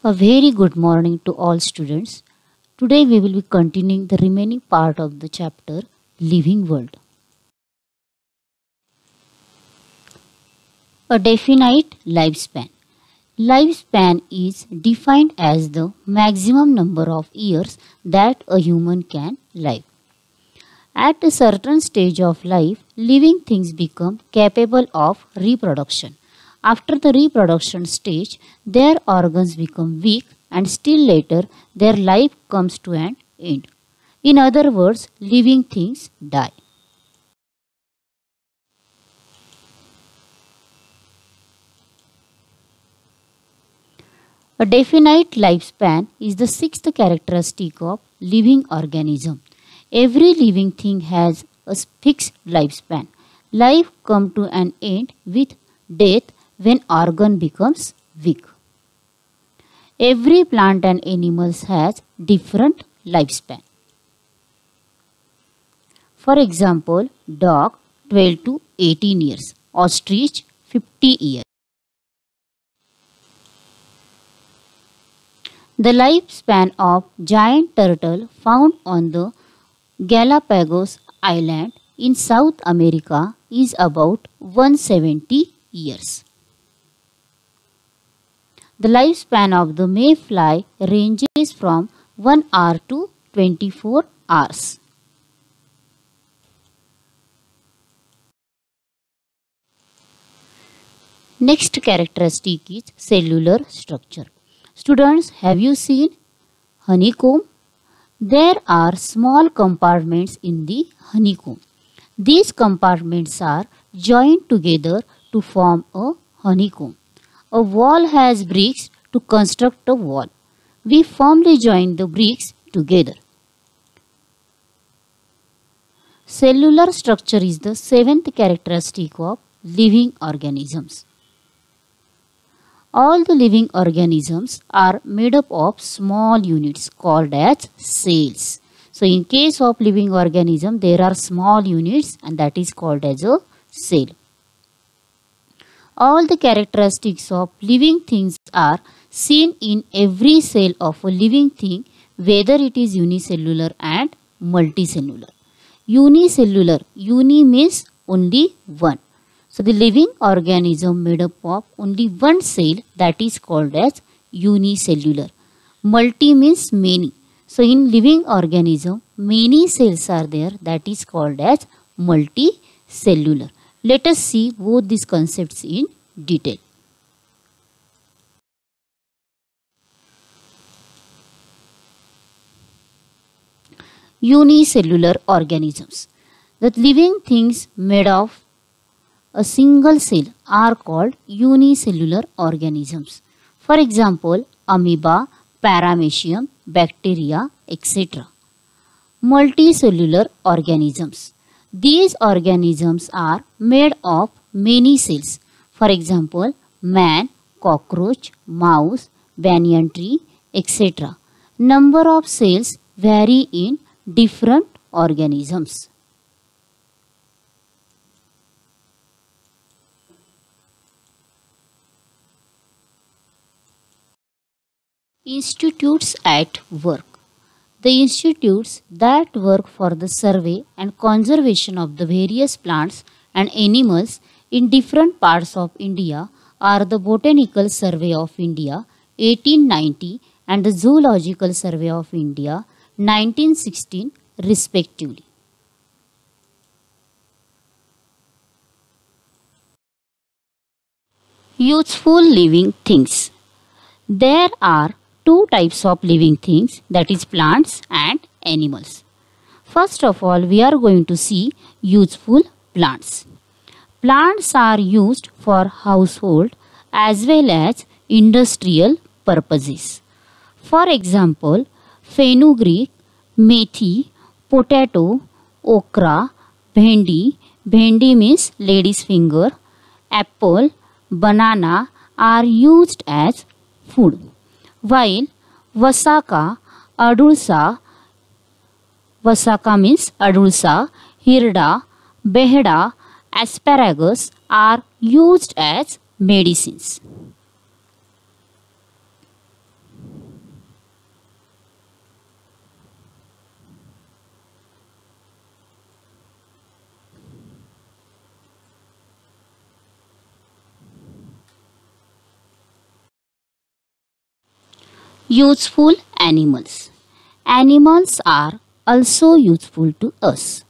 A very good morning to all students. Today we will be continuing the remaining part of the chapter Living World. A definite lifespan. Lifespan is defined as the maximum number of years that a human can live. At a certain stage of life, living things become capable of reproduction. After the reproduction stage, their organs become weak and still later their life comes to an end. In other words, living things die. A definite lifespan is the sixth characteristic of living organism. Every living thing has a fixed lifespan. Life comes to an end with death when organ becomes weak. Every plant and animals has different lifespan. For example, dog 12 to 18 years, ostrich 50 years. The lifespan of giant turtle found on the Galapagos Island in South America is about 170 years. The lifespan of the mayfly ranges from 1 hour to 24 hours. Next characteristic is cellular structure. Students, have you seen honeycomb? There are small compartments in the honeycomb. These compartments are joined together to form a honeycomb. A wall has bricks to construct a wall. We firmly join the bricks together. Cellular structure is the seventh characteristic of living organisms. All the living organisms are made up of small units called as cells. So in case of living organism, there are small units and that is called as a cell. All the characteristics of living things are seen in every cell of a living thing, whether it is unicellular and multicellular. Unicellular, uni means only one. So the living organism made up of only one cell, that is called as unicellular. Multi means many. So in living organism, many cells are there, that is called as multicellular. Let us see both these concepts in detail. Unicellular organisms. The living things made of a single cell are called unicellular organisms. For example, amoeba, paramecium, bacteria, etc. Multicellular organisms. These organisms are made of many cells. For example, man, cockroach, mouse, banyan tree, etc. Number of cells vary in different organisms. Institutes at work. The institutes that work for the survey and conservation of the various plants and animals in different parts of India are the Botanical Survey of India 1890 and the Zoological Survey of India 1916 respectively. Useful living things. There are two types of living things, that is plants and animals. First of all, we are going to see useful plants. Plants are used for household as well as industrial purposes. For example, fenugreek, methi, potato, okra, bhendi, bhendi means lady's finger, apple, banana are used as food, while vasaka, adulsa, vasaka means adulsa, hirda, behda, asparagus are used as medicines. Useful animals. Animals are also useful to us.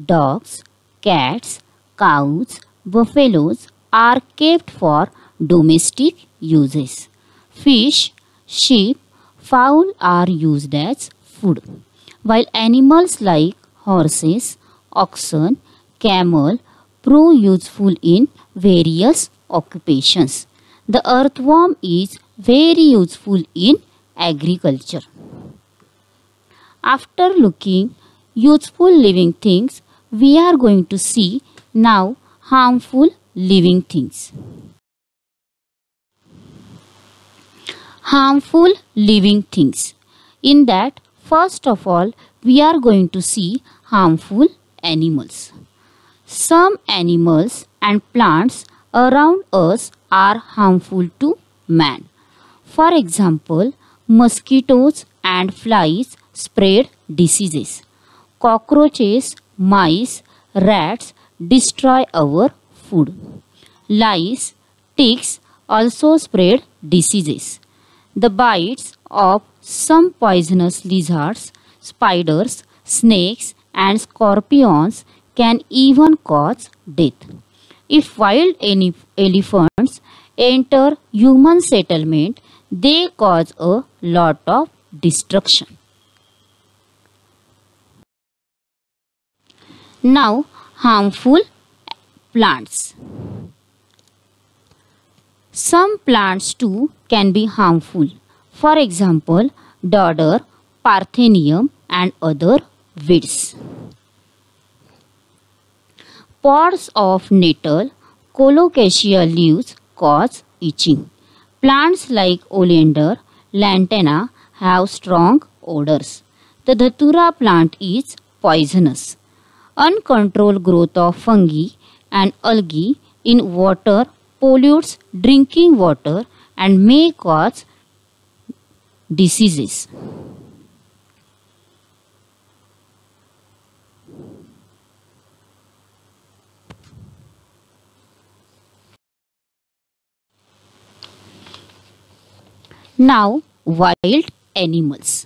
Dogs, cats, cows, buffaloes are kept for domestic uses. Fish, sheep, fowl are used as food, while animals like horses, oxen, camel prove useful in various occupations. The earthworm is very useful in agriculture. After looking useful living things, we are going to see now harmful living things. Harmful living things. In that, first of all, we are going to see harmful animals. Some animals and plants around us are harmful to man. For example, mosquitoes and flies spread diseases. Cockroaches, mice, rats destroy our food. Lice, ticks also spread diseases. The bites of some poisonous lizards, spiders, snakes, and scorpions can even cause death. If wild elephants enter human settlement, they cause a lot of destruction. Now, harmful plants. Some plants too can be harmful. For example, dodder, parthenium and other weeds. Pods of nettle, colocasia leaves cause itching. Plants like oleander, lantana have strong odors. The datura plant is poisonous. Uncontrolled growth of fungi and algae in water pollutes drinking water and may cause diseases. Now, wild animals.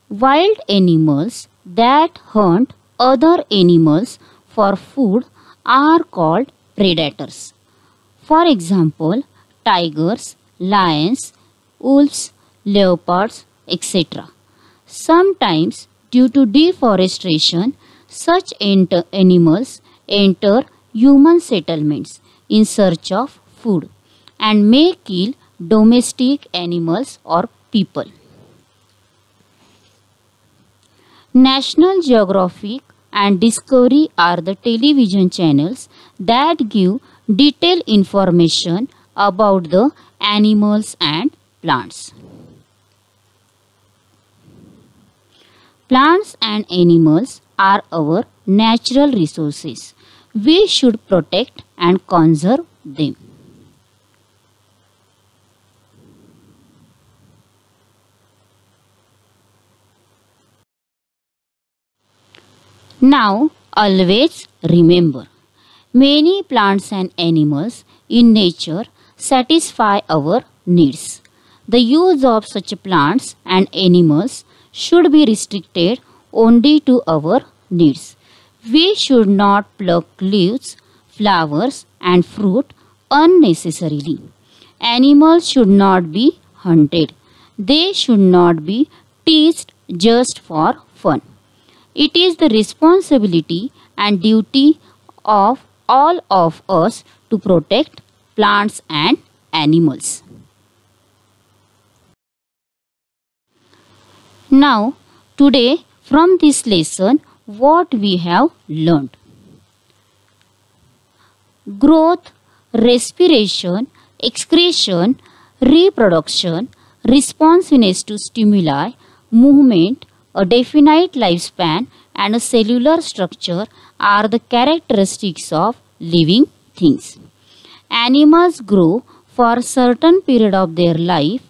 Wild animals that hunt other animals for food are called predators. For example, tigers, lions, wolves, leopards, etc. Sometimes, due to deforestation, such animals enter human settlements in search of food and may kill domestic animals or people. National Geographic and Discovery are the television channels that give detailed information about the animals and plants. Plants and animals are our natural resources. We should protect and conserve them. Now, always remember, many plants and animals in nature satisfy our needs. The use of such plants and animals should be restricted only to our needs. We should not pluck leaves, flowers and fruit unnecessarily. Animals should not be hunted. They should not be teased just for fun. It is the responsibility and duty of all of us to protect plants and animals. Now, today from this lesson, what we have learned. Growth, respiration, excretion, reproduction, responsiveness to stimuli, movement, a definite lifespan and a cellular structure are the characteristics of living things. Animals grow for a certain period of their life.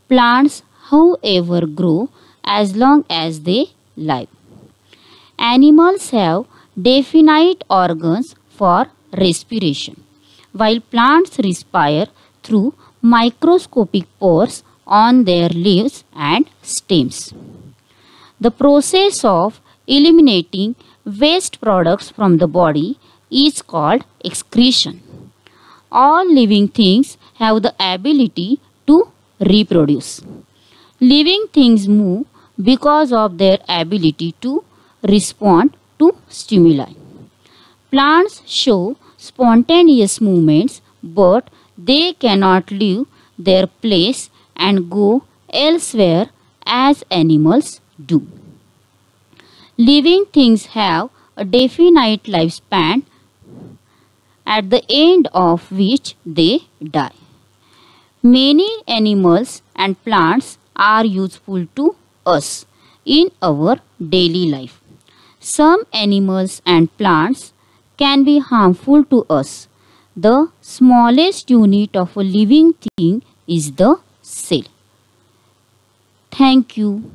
Plants, however, grow as long as they live. Animals have definite organs for respiration, while plants respire through microscopic pores on their leaves and stems. The process of eliminating waste products from the body is called excretion. All living things have the ability to reproduce. Living things move because of their ability to respond to stimuli. Plants show spontaneous movements, but they cannot leave their place and go elsewhere as animals do. Living things have a definite lifespan at the end of which they die. Many animals and plants are useful to us in our daily life. Some animals and plants can be harmful to us. The smallest unit of a living thing is the cell. Thank you.